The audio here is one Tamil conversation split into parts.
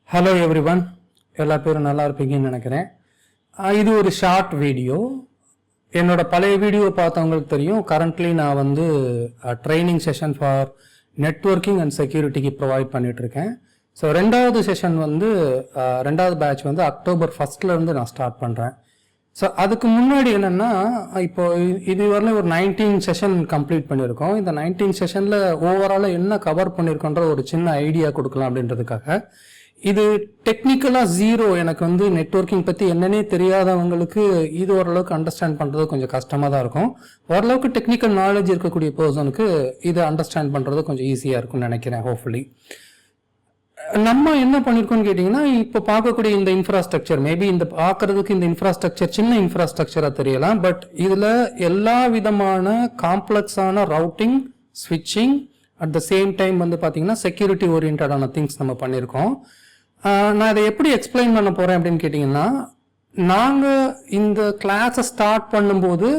ஹலோ எவ்ரிவன், எல்லா பேரும் நல்லா இருப்பீங்கன்னு நினைக்கிறேன். இது ஒரு ஷார்ட் வீடியோ. என்னோட பழைய வீடியோ பார்த்தவங்களுக்கு தெரியும். கரண்ட்லி நான் வந்து training session for networking and செக்யூரிட்டிக்கு ப்ரொவைட் பண்ணிகிட்ருக்கேன். ஸோ ரெண்டாவது செஷன் வந்து ரெண்டாவது பேட்ச் வந்து அக்டோபர் 1 நான் ஸ்டார்ட் பண்ணுறேன். ஸோ அதுக்கு முன்னாடி என்னென்னா, இப்போ இதுவரையிலும் ஒரு 19 செஷன் கம்ப்ளீட் பண்ணியிருக்கோம். இந்த 19 செஷனில் ஓவராலாக என்ன கவர் பண்ணியிருக்கோன்ற ஒரு சின்ன ஐடியா கொடுக்கலாம் அப்படின்றதுக்காக. இது டெக்னிக்கலாக ஜீரோ, எனக்கு வந்து நெட்வொர்க்கிங் பற்றி என்னன்னே தெரியாதவங்களுக்கு இது ஓரளவுக்கு அண்டர்ஸ்டாண்ட் பண்ணுறது கொஞ்சம் கஷ்டமாக தான் இருக்கும். ஓரளவுக்கு டெக்னிக்கல் நாலேஜ் இருக்கக்கூடிய பர்சனுக்கு இதை அண்டர்ஸ்டாண்ட் பண்ணுறது கொஞ்சம் ஈஸியாக இருக்கும்னு நினைக்கிறேன். ஹோப்ஃபுல்லி நம்ம என்ன பண்ணியிருக்கோம்னு கேட்டிங்கன்னா, இப்போ பார்க்கக்கூடிய இந்த இன்ஃப்ராஸ்ட்ரக்சர், மேபி இந்த பார்க்கறதுக்கு இந்த இன்ஃப்ராஸ்ட்ரக்சர் சின்ன இன்ஃப்ராஸ்ட்ரக்சராக தெரியலாம். பட் இதில் எல்லா விதமான காம்ப்ளெக்ஸான ரவுட்டிங், ஸ்விட்சிங், அட் த சேம் டைம் வந்து பார்த்தீங்கன்னா செக்யூரிட்டி ஓரியன்டான திங்ஸ் நம்ம பண்ணியிருக்கோம். நான் இதை எப்படி எக்ஸ்பிளைன் பண்ண போகிறேன் அப்படின்னு கேட்டிங்கன்னா, நாங்கள் இந்த கிளாஸை ஸ்டார்ட் பண்ணும்போது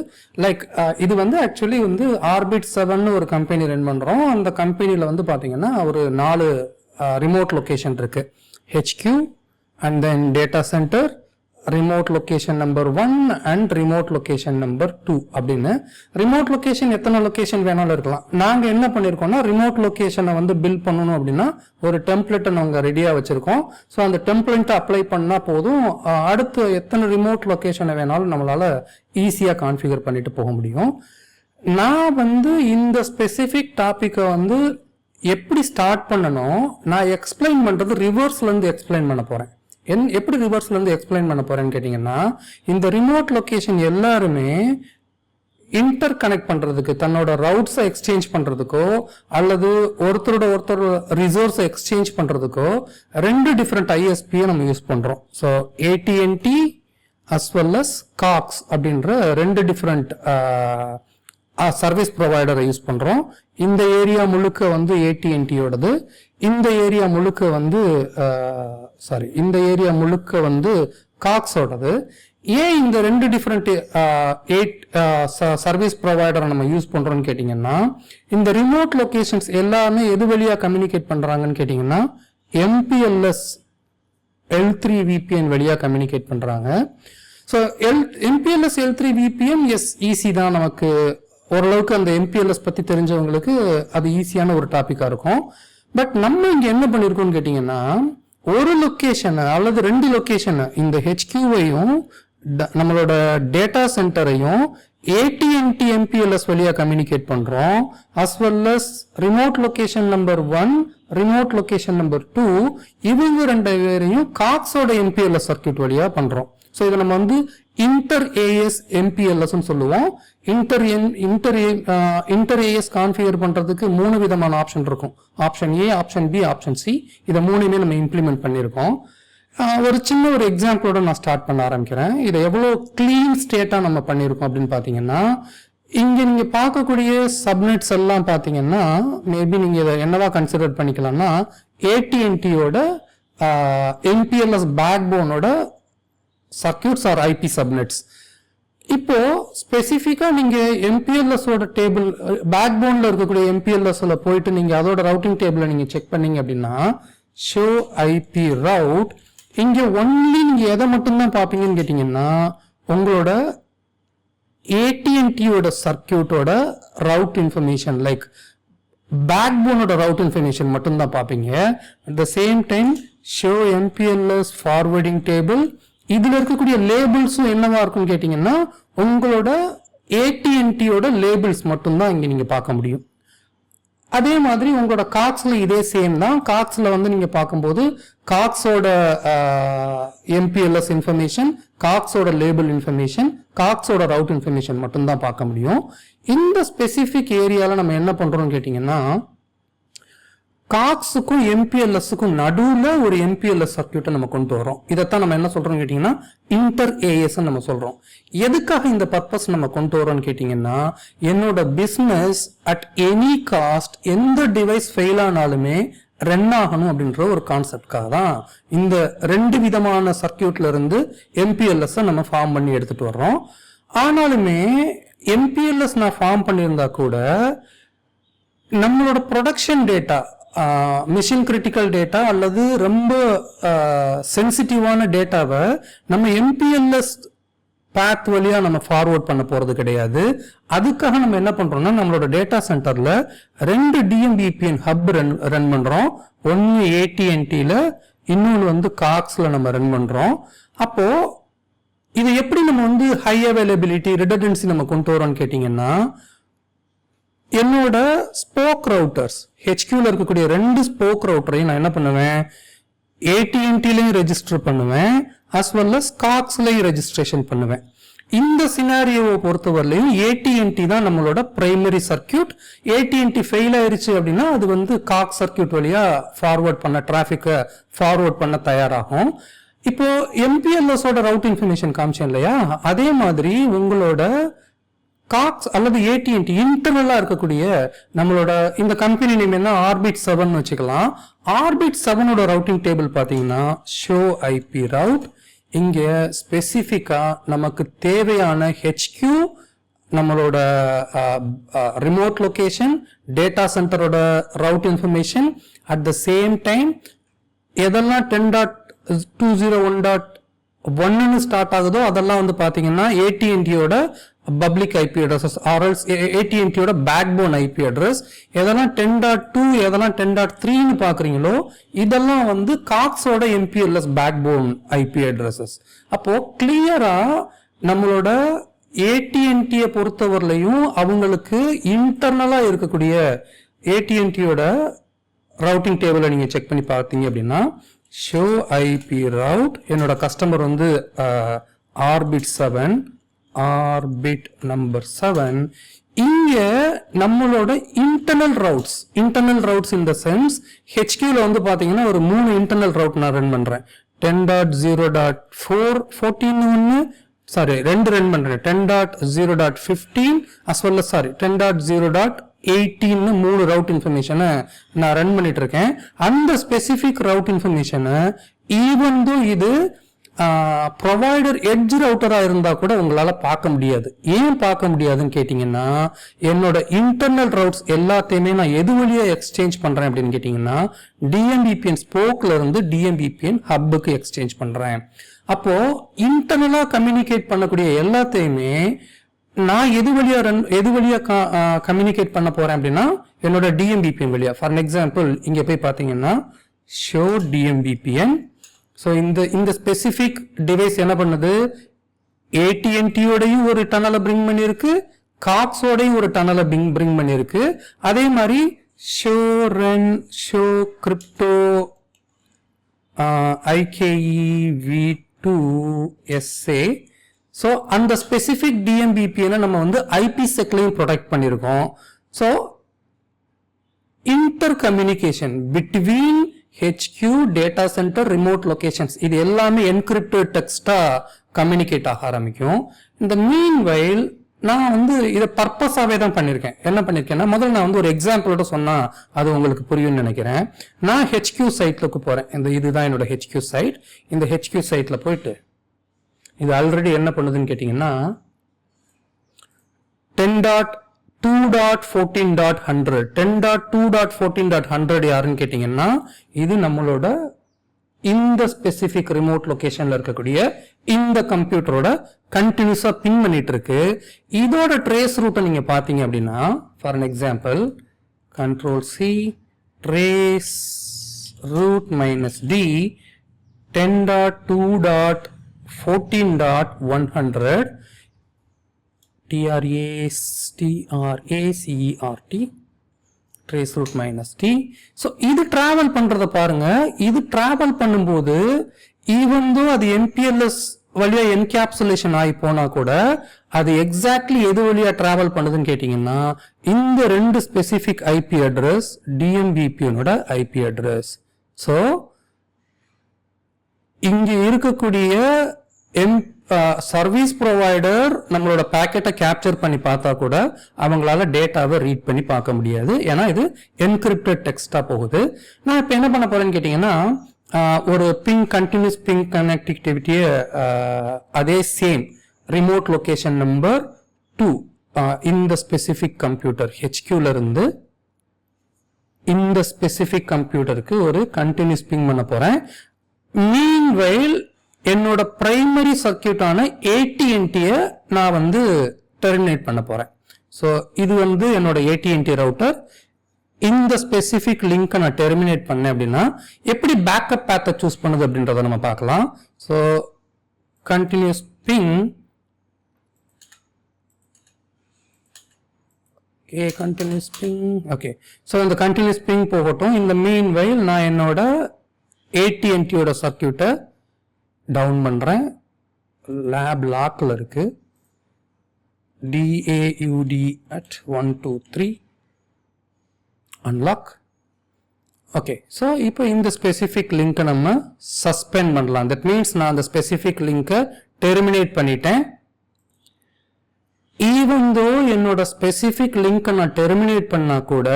இது வந்து ஆக்சுவலி வந்து ஆர்பிட் 7 ஒரு கம்பெனி ரன் பண்ணுறோம். அந்த கம்பெனியில் வந்து பார்த்தீங்கன்னா ஒரு 4 ரிமோட் லொக்கேஷன் இருக்கு. HQ and then data centre, remote location number 1 and remote location number 2 அப்படின்னு. ரிமோட் லொக்கேஷன் எத்தனை லொக்கேஷன் வேணாலும் இருக்கலாம். நாங்கள் என்ன பண்ணியிருக்கோம்னா, ரிமோட் லொக்கேஷனை வந்து பில்ட் பண்ணணும் அப்படின்னா ஒரு டெம்ப்ளேட்டை நாங்கள் ரெடியாக வச்சுருக்கோம். ஸோ அந்த டெம்ப்ளேட்டை அப்ளை பண்ணால் போதும், அடுத்து எத்தனை ரிமோட் லொக்கேஷனை வேணாலும் நம்மளால் ஈஸியாக கான்ஃபிகர் பண்ணிட்டு போக முடியும். நான் வந்து இந்த ஸ்பெசிஃபிக் டாப்பிக்கை வந்து எப்படி ஸ்டார்ட் பண்ணணும், நான் எக்ஸ்பிளைன் பண்ணுறது ரிவர்ஸ்லேருந்து எக்ஸ்பிளைன் பண்ண போகிறேன். எப்படி ரிவர்ஸ்லேருந்து எக்ஸ்பிளைன் பண்ண போகிறேன்னு கேட்டிங்கன்னா, இந்த ரிமோட் லொக்கேஷன் எல்லாருமே இன்டர் கனெக்ட் பண்ணுறதுக்கு, தன்னோட ரவுட்ஸை எக்ஸ்சேஞ்ச் பண்ணுறதுக்கோ அல்லது ஒருத்தரோட ஒருத்தர் ரிசோர்ஸை எக்ஸ்சேஞ்ச் பண்ணுறதுக்கோ 2 டிஃப்ரெண்ட் ISPயை நம்ம யூஸ் பண்ணுறோம். So AT&T as well as Cox அப்படின்ற 2 டிஃப்ரெண்ட் சர்வீஸ் ப்ரொவைடரை யூஸ் பண்ணுறோம். இந்த ஏரியா முழுக்க வந்து AT&Tயோடது, இந்த ஏரியா முழுக்க வந்து Coxோடது. ஏன் இந்த 2 டிஃப்ரெண்ட் சர்வீஸ் ப்ரொவைடரை நம்ம யூஸ் பண்ணுறோம்னு கேட்டிங்கன்னா, இந்த ரிமோட் லொக்கேஷன்ஸ் எல்லாமே எது வழியாக கம்யூனிகேட் பண்ணுறாங்கன்னு கேட்டிங்கன்னா, MPLS L3 VPN வழியாக கம்யூனிகேட் பண்ணுறாங்க. So MPLS L3 VPN easy தான். நமக்கு ஓரளவுக்கு அந்த MPLS பற்றி தெரிஞ்சவங்களுக்கு அது ஈஸியான ஒரு டாப்பிக்காக இருக்கும். பட் நம்ம இங்கே என்ன பண்ணியிருக்கோம்னு கேட்டிங்கன்னா, ஒரு லொக்கேஷனை அல்லது 2 லொக்கேஷனை, இந்த HQவையும் நம்மளோட டேட்டா சென்டரையும் AT&T MPLS வழியாக கம்யூனிகேட் பண்ணுறோம். As well as remote location number 1, remote location number 2, இவங்க 2 பேரையும் காக்ஸோட MPLS சர்க்கியூட் வழியாக பண்ணுறோம். ஸோ இதை நம்ம வந்து இன்டர் AS MPLS சொல்லுவோம். இன்டர் AS கான்ஃபிகர் பண்ணுறதுக்கு 3 விதமான ஆப்ஷன் இருக்கும். Option A, option B, option C. இதை 3மே நம்ம இம்ப்ளிமெண்ட் பண்ணியிருக்கோம். ஒரு சின்ன ஒரு எக்ஸாம்பிளோட நான் ஸ்டார்ட் பண்ண ஆரம்பிக்கிறேன். இதை எவ்வளோ கிளீன் ஸ்டேட்டாக நம்ம பண்ணியிருக்கோம் அப்படின்னு பார்த்தீங்கன்னா, இங்கே நீங்கள் பார்க்கக்கூடிய சப்நெட்ஸ் எல்லாம் பார்த்தீங்கன்னா, மேபி நீங்கள் இதை என்னவா கன்சிடர் பண்ணிக்கலாம்னா, AT&Tயோட MPLS பேக்போனோட சர்க்கியூட்ஸ் ஆர் IP சப்நெட்ஸ். இப்போ ஸ்பெசிஃபிக்கா நீங்க MPLS-ஓட டேபிள், பேக்போன்ல இருக்கக்கூடிய MPLS-ல போயிட்டு நீங்க அதோட ரவுட்டிங் டேபிளை நீங்க செக் பண்ணீங்க அப்படின்னா, ஷோ IP ரவுட், இங்க ஒன்லி நீங்க எதை மட்டும்தான் பார்ப்பீங்கன்னு கேட்டீங்கன்னா, உங்களோட AT&Tயோட சர்க்கியூட்டோட ரவுட் இன்ஃபர்மேஷன், பேக்போனோட ரவுட் இன்ஃபர்மேஷன் மட்டும்தான் பார்ப்பீங்க. At the same time show MPLS forwarding table, இதுல இருக்கக்கூடிய லேபிள்ஸும் என்னவா இருக்கும்னு கேட்டீங்கன்னா, உங்களோட AT&Tயோட லேபிள்ஸ் மட்டும்தான் இங்க நீங்க பார்க்க முடியும். அதே மாதிரி உங்களோட காக்ஸ்ல இதே சேம் தான். காக்ஸ்ல வந்து நீங்க பார்க்கும்போது காக்ஸோட MPLS இன்ஃபர்மேஷன், காக்ஸோட லேபிள் இன்ஃபர்மேஷன், காக்ஸோட ரவுட் இன்ஃபர்மேஷன் மட்டும்தான் பார்க்க முடியும். இந்த ஸ்பெசிபிக் ஏரியால நம்ம என்ன பண்றோம்னு கேட்டீங்கன்னா, காக்ஸுக்கும் MPLS-க்கும் நடுவில் ஒரு MPLS சர்க்கியூட்டை நம்ம கொண்டு வரோம். இதைத்தான் நம்ம என்ன சொல்றோம்னு கேட்டீங்கன்னா, இன்டர் AS நம்ம சொல்றோம். எதுக்காக இந்த பர்பஸ் நம்ம கொண்டு வரோம்னு கேட்டீங்கன்னா, என்னோட பிசினஸ் அட் எனி காஸ்ட் எந்த டிவைஸ் ஃபெயில் ஆனாலுமே ரன் ஆகணும் அப்படின்ற ஒரு கான்செப்ட்காக தான் இந்த 2 விதமான சர்க்கியூட்ல இருந்து MPLS-ஐ நம்ம ஃபார்ம் பண்ணி எடுத்துட்டு வர்றோம். ஆனாலுமே MPLS நான் ஃபார்ம் பண்ணியிருந்தா கூட நம்மளோட production data, machine critical data அல்லது ரொம்ப சென்சிட்டிவான டேட்டாவை நம்ம எம்பிஎல்எஸ் பாத் வழியா நம்ம ஃபார்வர்ட் பண்ண போறது கிடையாது. அதுக்காக நம்ம என்ன பண்றோம்னா நம்மளோட டேட்டா சென்டர்ல 2 DMVPN ஹப் ரன் பண்றோம். ஒன்னு AT&Tல, இன்னொன்று வந்து காக்ஸ்ல நம்ம ரன் பண்றோம். அப்போ இது எப்படி நம்ம வந்து ஹை அவைலபிலிட்டி ரிடண்டன்சி நம்ம கொண்டு வரோம்னு கேட்டீங்கன்னா, என்னோட ஸ்போக் ரவுட்டர்ஸ் HQல இருக்கக்கூடிய 2 ஸ்போக் ரவுட்டரையும் நான் என்ன பண்ணுவேன், AT&Tலையும் ரெஜிஸ்டர் பண்ணுவேன், as well as காக்ஸ்லையும் ரெஜிஸ்ட்ரேஷன் பண்ணுவேன். இந்த சினாரியோவை பொறுத்தவரையிலையும் AT&T தான் நம்மளோட பிரைமரி சர்க்கியூட். AT&T ஃபெயில் ஆயிருச்சு அப்படின்னா அது வந்து காக் சர்க்கியூட் வழியா ஃபார்வர்ட் பண்ண டிராஃபிக்கை ஃபார்வர்ட் பண்ண தயாராகும். இப்போ MPLS-ஓட ரவுட் இன்ஃபர்மேஷன் காமிச்சேன் இல்லையா, அதே மாதிரி உங்களோட காக்ஸ் அல்லது AT&T இன்டர்னலா இருக்கக்கூடிய நம்மளோட இந்த கம்பெனி நேம் என்ன, ஆர்பிட் 7 வச்சுக்கலாம். ஆர்பிட் 7ஓட ரவுட்டிங் டேபிள் பார்த்தீங்கன்னா ஷோ ஐபி ரவுட். இங்க ஸ்பெசிஃபிக்கா நமக்கு தேவையான HQ, நம்மளோட ரிமோட் லொகேஷன், டேட்டா சென்டரோட route information, at the same time எதெல்லாம் 10.201.1 ஸ்டார்ட் ஆகுதோ அதெல்லாம் வந்து பாத்தீங்கன்னா AT&Tயோட பப்ளிக் ஐபி அட்ரஸஸ் ஆர்எல்ஸ் AT&Tயோட பேக்போன் ஐபி அட்ரஸ். எதெல்லாம் 10.2 எதெல்லாம் 10.3ன்னு பாக்குறீங்களோ இதெல்லாம் வந்து காக்ஸோட MPLS பேக்போன் ஐபி அட்ரஸஸ். அப்போ கிளியரா நம்மளோட AT&Tயை பொறுத்தவரையிலையும் அவங்களுக்கு இன்டர்னலா இருக்கக்கூடிய AT&Tயோட ரவுட்டிங் டேபிளை நீங்க செக் பண்ணி பார்த்தீங்க அப்படின்னா ஷோ ஐபி ரவுட், என்னோட கஸ்டமர் வந்து ஆர்பிட் 7, ஆர்பிட் நம்பர் 7. இங்க நம்மளோட இன்டர்னல் ரவுட்ஸ் இன் த சென்ஸ் HQல வந்து பாத்தீங்கன்னா ஒரு 3 இன்டர்னல் ரவுட் நான் ரன் பண்றேன். 10.0.14 சாரி 2 ரன் பண்றேன். 10.0.15 as well as 10.0.18 3 ரவுட் இன்ஃபர்மேஷனை நான் ரன் பண்ணிட்டு இருக்கேன். அந்த ஸ்பெசிபிக் ரவுட் இன்ஃபர்மேஷனை ஈவன் தோ இது ப்ரொவைடர் எட்ஜ் ரவுட்டரா இருந்தா கூட உங்களால பார்க்க முடியாது. ஏன் பார்க்க முடியாதுன்னு கேட்டீங்கன்னா, என்னோட இன்டர்னல் ரவுட்ஸ் எல்லாத்தையுமே நான் எது வழியா எக்ஸ்சேஞ்ச் பண்றேன் அப்படின்னு கேட்டீங்கன்னா DMVPN ஸ்போக்ல இருந்து DMVPN ஹப்புக்கு எக்ஸ்சேஞ்ச் பண்றேன். அப்போ இன்டர்னலா கம்யூனிகேட் பண்ணக்கூடிய எல்லாத்தையுமே நான் எது வழியா கம்யூனிகேட் பண்ண போறேன் அப்படின்னா என்னோட DMVPN வழியா. ஃபார் எக்ஸாம்பிள் இங்க போய் பாத்தீங்கன்னா ஷோ DMVPN. ஸோ இந்த ஸ்பெசிபிக் டிவைஸ் என்ன பண்ணுது, AT&Tயோடையும் ஒரு டனலை பிரிங் பண்ணிருக்கு, காக்ஸோடையும் ஒரு டனலை பிரிங் பண்ணிருக்கு. அதே மாதிரி ஷோ கிரிப்டோ IKEv2SA. ஸோ அந்த ஸ்பெசிபிக் DMVPN நம்ம வந்து IPsec-லையும் ப்ரொடெக்ட் பண்ணியிருக்கோம். So inter communication between HQ, data centre, remote locations இது எல்லாமே என்கிரிப்டட் டெக்ஸ்டா கம்யூனிகேட் ஆக ஆரம்பிக்கும். இந்த மீன் வைல் நான் வந்து இதை பர்பஸாவே தான் பண்ணியிருக்கேன். என்ன பண்ணியிருக்கேன்னா, முதல்ல நான் வந்து ஒரு எக்ஸாம்பிளோட சொன்னா அது உங்களுக்கு புரியும்னு நினைக்கிறேன். நான் HQ சைட்லுக்கு போறேன். இதுதான் என்னோட HQ சைட். இந்த HQ சைட்ல போயிட்டு இது ஆல்ரெடி என்ன பண்ணுதுன்னு கேட்டீங்கன்னா 10.2.14.100 10.2.14.100 யாருன்னு கேட்டீங்கன்னா இது நம்மளோட இந்த ஸ்பெசிபிக் ரிமோட் லொகேஷன்ல இருக்கக்கூடிய இந்த கம்ப்யூட்டரோட கண்டினியூஸா பிங் பண்ணிட்டு இருக்கு. இதோட ட்ரேஸ் ரூட்டை நீங்க பாத்தீங்க அப்படின்னா, for an example Ctrl+C trace root -D 10.2.14.100 TRACERT trace root -T. So இது டிராவல் பண்றத பாருங்க. இது டிராவல் பண்ணும்போது ஈவன் தோ அது MPLS வழியா என்கேப்சுலேஷன் ஆகி போனா கூட அது எக்ஸாக்ட்லி எது வழியா டிராவல் பண்ணுதுன்னு கேட்டீங்கன்னா இந்த 2 ஸ்பெசிபிக் ஐபி அட்ரஸ் DMVPN-ஓட ஐபி அட்ரஸ். ஸோ இங்க இருக்கக்கூடிய சர்வீஸ் ப்ரொவைடர் நம்மளோட பேக்கெட்டை கேப்சர் பண்ணி பார்த்தா கூட அவங்களால டேட்டாவை ரீட் பண்ணி பார்க்க முடியாது. ஏன்னா இது என்கிரிப்டட் டெக்ஸ்டா போகுது. நான் இப்போ என்ன பண்ண போறேன்னு கேட்டீங்கன்னா, ஒரு கண்டினியூஸ் பிங் கனெக்டிவிட்டியை அதே சேம் ரிமோட் லொகேஷன் நம்பர் 2 இந்த ஸ்பெசிபிக் கம்ப்யூட்டர் HQல இருந்து இந்த ஸ்பெசிபிக் கம்ப்யூட்டருக்கு ஒரு கண்டினியூஸ் பிங் பண்ண போறேன். மீன்வைல் என்னோட பிரைமரி சர்க்கியூட்டான AT&T நான் வந்து டெர்மினேட் பண்ண போறேன். ஸோ இது வந்து என்னோட AT&T ரவுட்டர். இந்த ஸ்பெசிபிக் லிங்கை நான் டெர்மினேட் பண்ணேன் அப்படின்னா எப்படி பேக்கப் பேத்தை சூஸ் பண்ணுது அப்படின்றத நம்ம பார்க்கலாம். So continuous ping continuous ping okay. So இந்த கண்டினியூஸ் பிங் போகட்டும். இந்த மீன்வைல் நான் என்னோட AT&T சர்க்கியூட்டை டவுன் பண்றேன். லேப் லாக்ல இருக்கு. DAUD at 1 2 3 unlock. Okay. So இப்போ இந்த ஸ்பெசிபிக் லிங்கை நம்ம சஸ்பெண்ட் பண்ணலாம். தட் மீன்ஸ் நான் அந்த ஸ்பெசிபிக் லிங்கை டெர்மினேட் பண்ணிட்டேன். ஈவன் தோ என்னோட ஸ்பெசிபிக் லிங்கை நான் டெர்மினேட் பண்ணா கூட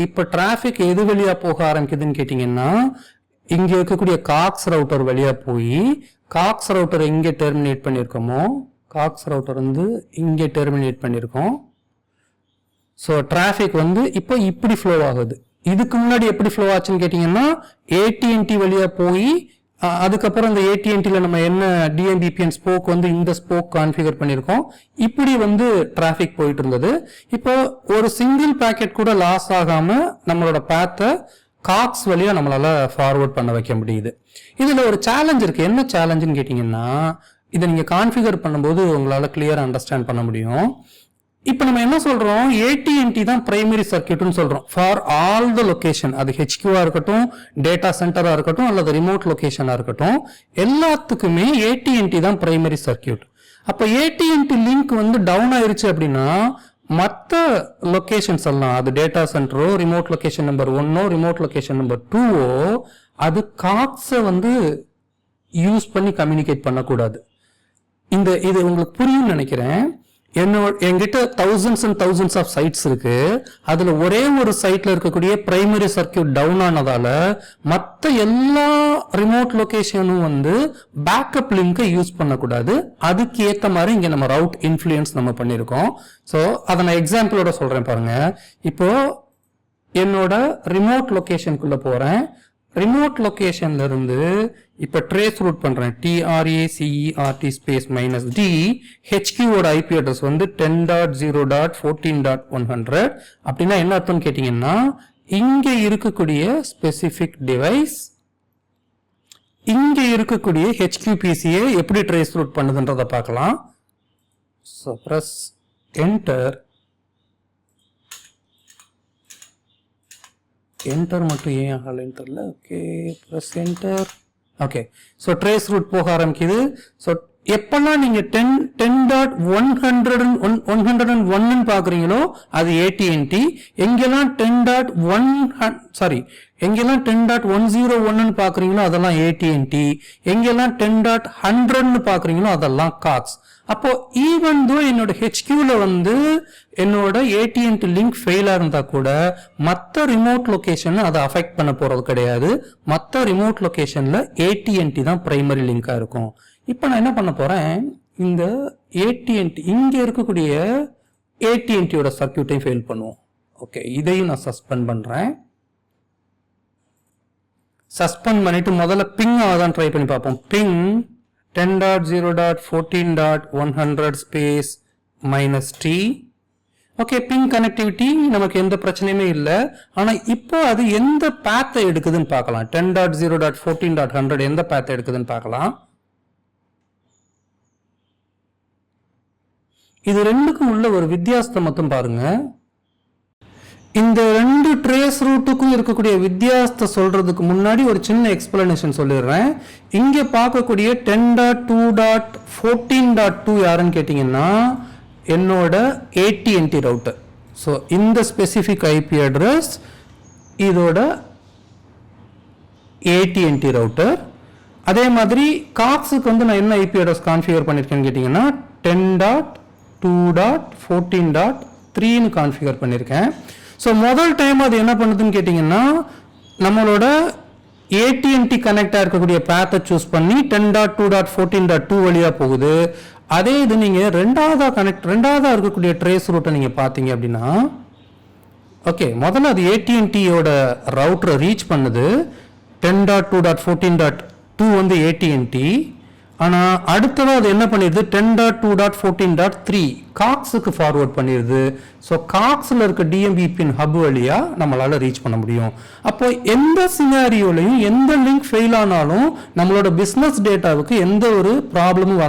இப்போ டிராஃபிக் எது வழியா போக ஆரம்பிக்குதுன்னு கேட்டீங்கன்னா இங்க இருக்கக்கூடிய காக்ஸ் ரவுட்டர் வழியா போய் காக்ஸ் ரவுட்டர் எங்கே டெர்மினேட் பண்ணியிருக்கோமோ காக்ஸ் ரவுட்டர் வந்து இங்கே டெர்மினேட் பண்ணியிருக்கோம். ஸோ டிராஃபிக் வந்து இப்போ இப்படி ஃப்ளோ ஆகுது. இதுக்கு முன்னாடி எப்படி ஃப்ளோ ஆச்சுன்னு கேட்டீங்கன்னா AT&T வழியா போய் அதுக்கப்புறம் அந்த AT&Tல நம்ம என்ன DMBPN ஸ்போக் வந்து இந்த ஸ்போக் கான்ஃபிகர் பண்ணியிருக்கோம். இப்படி வந்து டிராஃபிக் போயிட்டு இருந்தது. இப்போ ஒரு சிங்கிள் பேக்கெட் கூட லாஸ் ஆகாம நம்மளோட பேத்தை காக்ஸ் வழியா நம்மளால ஃபார்வர்ட் பண்ண வைக்க முடியுது. இதுல ஒரு சேலஞ்ச் இருக்கு. என்ன சேலஞ்சுன்னு கேட்டீங்கன்னா இதை நீங்க கான்ஃபிகர் பண்ணும்போது உங்களால கிளியரா அண்டர்ஸ்டாண்ட் பண்ண முடியும். இப்போ நம்ம என்ன சொல்றோம், AT&T தான் பிரைமரி சர்க்கியூட்னு சொல்றோம் ஃபார் ஆல் த லொகேஷன். அது HQ-ஆ இருக்கட்டும், டேட்டா சென்டரா இருக்கட்டும், அல்லது ரிமோட் லொகேஷனா இருக்கட்டும், எல்லாத்துக்குமே AT&T தான் பிரைமரி சர்க்கியூட். அப்ப AT&T லிங்க் வந்து டவுன் ஆயிருச்சு அப்படின்னா மற்ற லொகேஷன்ஸ் எல்லாம், அது டேட்டா சென்டரோ, ரிமோட் லொகேஷன் நம்பர் 1ஓ, ரிமோட் லொகேஷன் நம்பர் 2ஓ, அது காக்ஸை வந்து யூஸ் பண்ணி கம்யூனிகேட் பண்ணக்கூடாது. இது உங்களுக்கு புரியும் நினைக்கிறேன். என்கிட்ட thousands and thousands of sites இருக்கு. அதுல ஒரே ஒரு சைட்ல இருக்கக்கூடிய பிரைமரி சர்க்கியூட் டவுன் ஆனதால மற்ற எல்லா ரிமோட் லொகேஷனும் வந்து பேக்கப் லிங்கை யூஸ் பண்ணக்கூடாது. அதுக்கு ஏத்த மாதிரி இங்க நம்ம ரவுட் இன்ஃப்ளூயன்ஸ் நம்ம பண்ணிருக்கோம். ஸோ அதை நான் எக்ஸாம்பிளோட சொல்றேன் பாருங்க. இப்போ என்னோட ரிமோட் லொகேஷனுக்குள்ள போறேன். ரிமோட் லொகேஷன்ல இருந்து இப்ப ட்ரேஸ் ரூட் பண்றேன். TRACERT space -D. HQ-ஓட IP address வந்து 10.0.14.100. அப்படின்னா என்ன அர்த்தம்னு கேட்டீங்கன்னா இங்க இருக்கக்கூடிய ஸ்பெசிபிக் டிவைஸ் இங்க இருக்கக்கூடிய HQPCயை எப்படி ட்ரேஸ் ரூட் பண்ணுதுன்றதை பார்க்கலாம். So press enter. என்டர் மட்டும் ஏன் ஆகலைன்னு தெரியல. Okay, press enter. Okay, so trace route போக ஆரம்பிக்குது. ஸோ எப்பெல்லாம் நீங்க 10.101 பாக்குறீங்களோ அது AT&T. எங்கெல்லாம் 10.101 பாக்குறீங்களோ அதெல்லாம் AT&T. எங்கெல்லாம் 10.100 பாக்குறீங்களோ அதெல்லாம் காக்ஸ். அப்போ ஈவன் தோ என்னோட HQ-ல வந்து என்னோட AT&T லிங்க் ஃபெயிலா இருந்தா கூட மற்ற ரிமோட் லொகேஷன் அதை அஃபெக்ட் பண்ண போறது கிடையாது. மற்ற ரிமோட் லொகேஷன்ல AT&T தான் பிரைமரி லிங்கா இருக்கும். இப்போ நான் என்ன பண்ண போறேன், இந்த AT&T இங்க இருக்கக்கூடிய AT&T-யோட சர்க்கியூட்டையும் ஃபெயில் பண்ணுவோம். ஓகே, இதையும் நான் சஸ்பெண்ட் பண்றேன். சஸ்பெண்ட் பண்ணிட்டு முதல்ல பிங் தான் ட்ரை பண்ணி பார்ப்போம். Ping 10.0.14.100 space -T. Okay, ping connectivity நமக்கு எந்த பிரச்சனையுமே இல்லை. ஆனா இப்போ அது எந்த பேத்தை எடுக்குதுன்னு பார்க்கலாம். 10.0.14.100 எந்த பேத்தை எடுக்குதுன்னு பார்க்கலாம். இது ரெண்டுக்கும் உள்ள ஒரு வித்தியாசத்தை மட்டும் பாருங்க. இந்த ரெண்டு ட்ரேஸ் ரூட்டுக்கும் இருக்கக்கூடிய வித்தியாசத்தை சொல்றதுக்கு முன்னாடி ஒரு சின்ன எக்ஸ்பிளனேஷன் சொல்லிடுறேன். இங்க பார்க்கக்கூடிய 10.2.14.2 யாருன்னு கேட்டீங்கன்னா என்னோட AT&T ரவுட்டர். ஸோ இந்த ஸ்பெசிபிக் IP அட்ரஸ் இதோட AT&T ரவுட்டர். அதே மாதிரி காக்ஸுக்கு வந்து நான் என்ன IP அட்ரஸ் கான்ஃபிகர் பண்ணியிருக்கேன்னு கேட்டீங்கன்னா 10.2.14.3ன்னு கான்ஃபிகர் பண்ணியிருக்கேன். ஸோ முதல் டைம் அது என்ன பண்ணுதுன்னு கேட்டிங்கன்னா நம்மளோட AT&T கனெக்டாக இருக்கக்கூடிய பேத்தை சூஸ் பண்ணி 10.2.14.2 வழியாக போகுது. அதே இது நீங்கள் ரெண்டாவதாக இருக்கக்கூடிய ட்ரேஸ் ரூட்டை நீங்கள் பார்த்தீங்க அப்படின்னா ஓகே, முதல்ல அது AT&Tயோட ரவுட்டரை ரீச் பண்ணுது. 10.2.14.2 வந்து AT&T. ஆனால் அடுத்ததாக அது என்ன பண்ணிடுது, 10.2.14.3 காக்ஸுக்கு ஃபார்வர்ட் பண்ணிடுது. ஸோ காக்ஸில் இருக்க DMVPN ஹப் வழியாக நம்மளால் ரீச் பண்ண முடியும். அப்போ எந்த சினாரியோலையும் எந்த லிங்க் ஃபெயில் ஆனாலும் நம்மளோட பிஸ்னஸ் டேட்டாவுக்கு எந்த ஒரு ப்ராப்ளமும்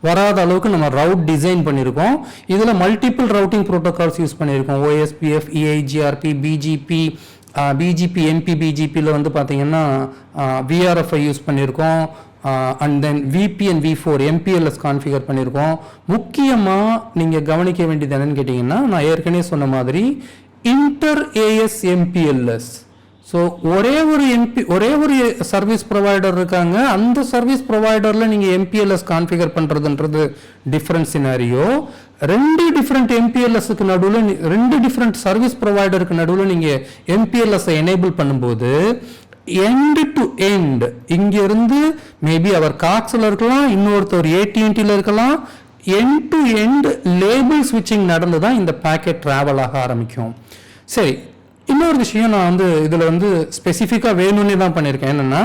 வராத அளவுக்கு நம்ம ரவுட் டிசைன் பண்ணியிருக்கோம். இதில் மல்டிபிள் ரவுட்டிங் ப்ரோட்டோகால்ஸ் யூஸ் பண்ணியிருக்கோம். OSPF, EIGRP, BGP MPBGPயில் வந்து பார்த்தீங்கன்னா VRFI யூஸ் பண்ணியிருக்கோம். And then VPN V4 MPLS configure பண்ணியிருக்கோம். முக்கியமாக நீங்கள் கவனிக்க வேண்டியது என்னன்னு கேட்டிங்கன்னா, நான் ஏற்கனவே சொன்ன மாதிரி இன்டர் AS MPLS. ஸோ ஒரே ஒரு சர்வீஸ் ப்ரொவைடர் இருக்காங்க. அந்த சர்வீஸ் ப்ரொவைடரில் நீங்கள் MPLS கான்ஃபிகர் பண்ணுறதுன்றது டிஃப்ரெண்ட் சினாரியோ. 2 டிஃப்ரெண்ட் MPLSக்கு நடுவில் 2 டிஃப்ரெண்ட் சர்வீஸ் ப்ரொவைடருக்கு நடுவில் நீங்கள் MPLS-ஐ எனேபிள் பண்ணும்போது end to end இங்கிருந்து மேபி அவர் காக்ஸில் இருக்கலாம், இன்னொருத்தர் AT&Tல இருக்கலாம். end to end லேபிள் ஸ்விட்சிங் நடந்து தான் இந்த பேக்கெட் ட்ராவல் ஆக ஆரம்பிக்கும். சரி, இன்னொரு விஷயம் நான் வந்து இதில் வந்து ஸ்பெசிஃபிக்காக வேணும்னே தான் பண்ணியிருக்கேன். என்னென்னா,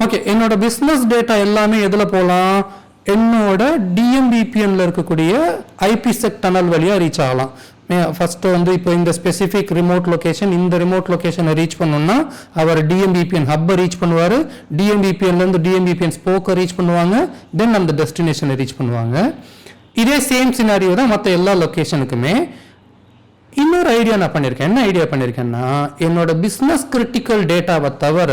ஓகே, என்னோட பிஸ்னஸ் டேட்டா எல்லாமே எதில் போகலாம், என்னோட DMVPNல இருக்கக்கூடிய IPsec டனல் வழியாக ரீச் ஆகலாம். ஃபஸ்ட்டு வந்து இப்போ இந்த ஸ்பெசிஃபிக் ரிமோட் லொக்கேஷன், இந்த ரிமோட் லொக்கேஷனை ரீச் பண்ணணும்னா அவர் DMVPN ஹப்பை ரீச் பண்ணுவார். DMVPNலேருந்து DMVPN ஸ்போக்கை ரீச் பண்ணுவாங்க. தென் அந்த டெஸ்டினேஷனை ரீச் பண்ணுவாங்க. இதே சேம் சினாரியோ தான் மற்ற எல்லா லொக்கேஷனுக்குமே. இன்னொரு ஐடியா நான் பண்ணியிருக்கேன். என்ன ஐடியா பண்ணியிருக்கேன்னா, என்னோட பிஸ்னஸ் கிரிட்டிக்கல் டேட்டாவை தவிர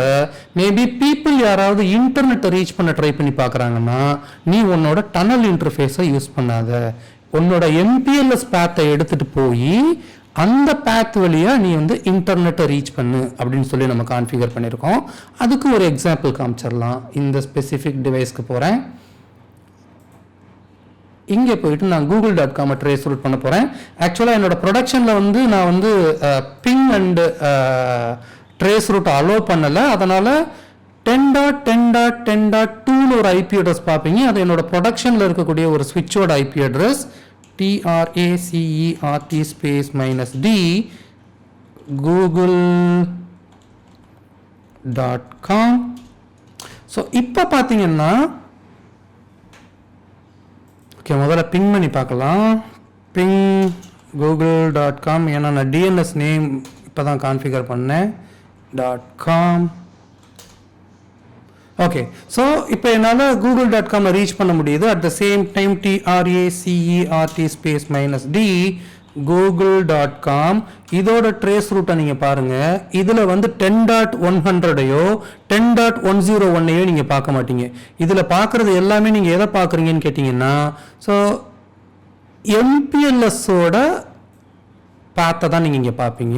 மேபி பீப்புள் யாராவது இன்டர்நெட்டை ரீச் பண்ண ட்ரை பண்ணி பார்க்குறாங்கன்னா, நீ உன்னோட டனல் இன்டர்ஃபேஸை யூஸ் பண்ணாத, உன்னோட MPLS பேத்தை எடுத்துகிட்டு போய் அந்த பேத் வழியாக நீ வந்து இன்டர்நெட்டை ரீச் பண்ணு அப்படின்னு சொல்லி நம்ம கான்ஃபிகர் பண்ணியிருக்கோம். அதுக்கு ஒரு எக்ஸாம்பிள் காமிச்சிடலாம். இந்த ஸ்பெசிஃபிக் டிவைஸ்க்கு போகிறேன். இங்கே போயிட்டு நான் google.com ட்ரேஸ் ரூட் பண்ண போகிறேன். ஆக்சுவலாக என்னோட ப்ரொடக்ஷனில் வந்து நான் வந்து ping and trace route allow பண்ணலை. அதனால் 10.10.10.2 ஒரு IP அட்ரஸ் பார்ப்பீங்க. அது என்னோட ப்ரொடக்ஷனில் இருக்கக்கூடிய ஒரு ஸ்விட்சோட IP address TRACERT -D google.com. So இப்போ பார்த்தீங்கன்னா, ஓகே, முதல்ல பிங் பண்ணி பார்க்கலாம். Ping google.com. ஏன்னா நான் DNS நேம் இப்போ தான் கான்ஃபிகர் பண்ணேன். .com. ஓகே, ஸோ இப்போ என்னால் google.com ரீச் பண்ண முடியுது. At the same time TRACERT -D google.com. இதோட ட்ரேஸ் ரூட்டை நீங்கள் பாருங்கள். இதில் வந்து 10.100ஐயோ 10.101ஐயோ நீங்கள் பார்க்க மாட்டீங்க. இதில் பார்க்குறது எல்லாமே நீங்கள் எதை பார்க்குறீங்கன்னு கேட்டிங்கன்னா, ஸோ MPLS-ஓட பாத்தை தான் நீங்கள் இங்கே பார்ப்பீங்க.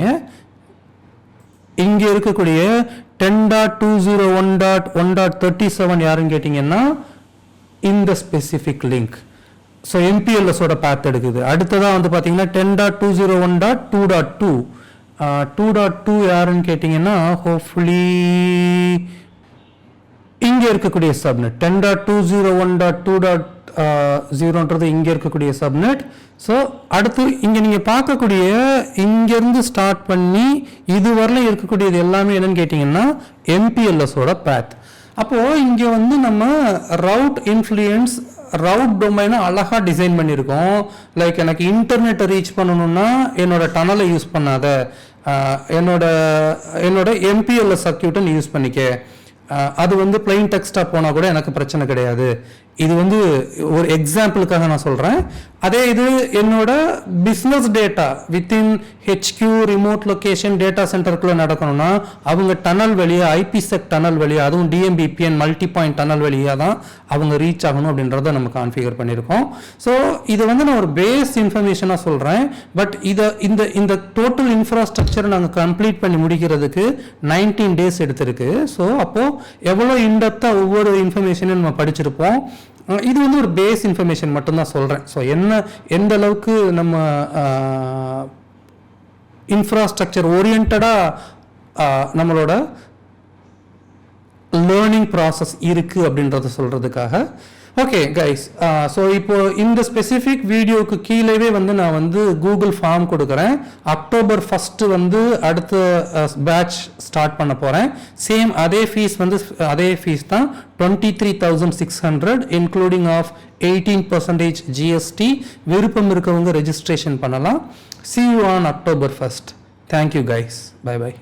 இங்கே இருக்கக்கூடிய 10.201.1.37 யாருன்னு கேட்டிங்கன்னா இந்த ஸ்பெசிஃபிக் லிங்க். ஸோ MPLS-ஓட பாத் எடுக்குது. அடுத்ததாக வந்து பார்த்தீங்கன்னா 10.201.2.2 2.2 யாருன்னு கேட்டிங்கன்னா ஹோப்ஃபுல்லி இங்கே இருக்கக்கூடிய சப்நெட். 10.201.2.0ன்றது இங்கே இருக்கக்கூடிய சப்நெட். ஸோ அடுத்து இங்கே நீங்கள் பார்க்கக்கூடிய இங்கேருந்து ஸ்டார்ட் பண்ணி இது வரலாம் இருக்கக்கூடியது எல்லாமே என்னன்னு கேட்டிங்கன்னா MPLS-ஓட பேத். அப்போது இங்கே வந்து நம்ம ரவுட் இன்ஃப்ளூயன்ஸ் ரவுட் டொமைனை அழகாக டிசைன் பண்ணியிருக்கோம். லைக் எனக்கு இன்டர்நெட்டை ரீச் பண்ணணும்னா என்னோட டனலை யூஸ் பண்ணாத, என்னோட MPLS சர்க்கியூட்டை நீ யூஸ் பண்ணிக்க. அது வந்து பிளைன் டெக்ஸ்டாக போனால் கூட எனக்கு பிரச்சனை கிடையாது. இது வந்து ஒரு எக்ஸாம்பிளுக்காக நான் சொல்கிறேன். அதே இது என்னோட business data within HQ remote location data சென்டருக்குள்ளே நடக்கணும்னா அவங்க டனல் வழியாக IPsec டனல் வழியாக, அதுவும் DMVPN மல்டி பாயிண்ட் டனல் வழியாக தான் அவங்க ரீச் ஆகணும் அப்படின்றத நம்ம கான்ஃபிகர் பண்ணியிருக்கோம். ஸோ இது வந்து நான் ஒரு பேஸ் இன்ஃபர்மேஷனாக சொல்கிறேன். பட் இந்த டோட்டல் இன்ஃப்ராஸ்ட்ரக்சரை நாங்கள் கம்ப்ளீட் பண்ணி முடிக்கிறதுக்கு 19 days எடுத்திருக்கு. ஸோ அப்போது எவ்வளோ இன்டெப்த்தாக ஒவ்வொரு இன்ஃபர்மேஷனையும் நம்ம படிச்சிருப்போம். இது வந்து ஒரு பேஸ் இன்ஃபர்மேஷன் மட்டும்தான் சொல்கிறேன். ஸோ எந்த அளவுக்கு நம்ம இன்ஃப்ராஸ்ட்ரக்சர் ஓரியன்டாக நம்மளோட லேர்னிங் ப்ராசஸ் இருக்குது அப்படின்றத சொல்கிறதுக்காக. ஓகே கைஸ், ஸோ இப்போ இந்த ஸ்பெசிஃபிக் வீடியோவுக்கு கீழேவே வந்து நான் வந்து கூகுள் ஃபார்ம் கொடுக்குறேன். October 1 வந்து அடுத்த பேட்ச் ஸ்டார்ட் பண்ண போகிறேன். சேம் அதே ஃபீஸ் தான் 23,600 இன்க்ளூடிங் ஆஃப் 18% GST. விருப்பம் இருக்கவங்க ரெஜிஸ்ட்ரேஷன் பண்ணலாம். See you on October 1. Thank you guys. Bye bye.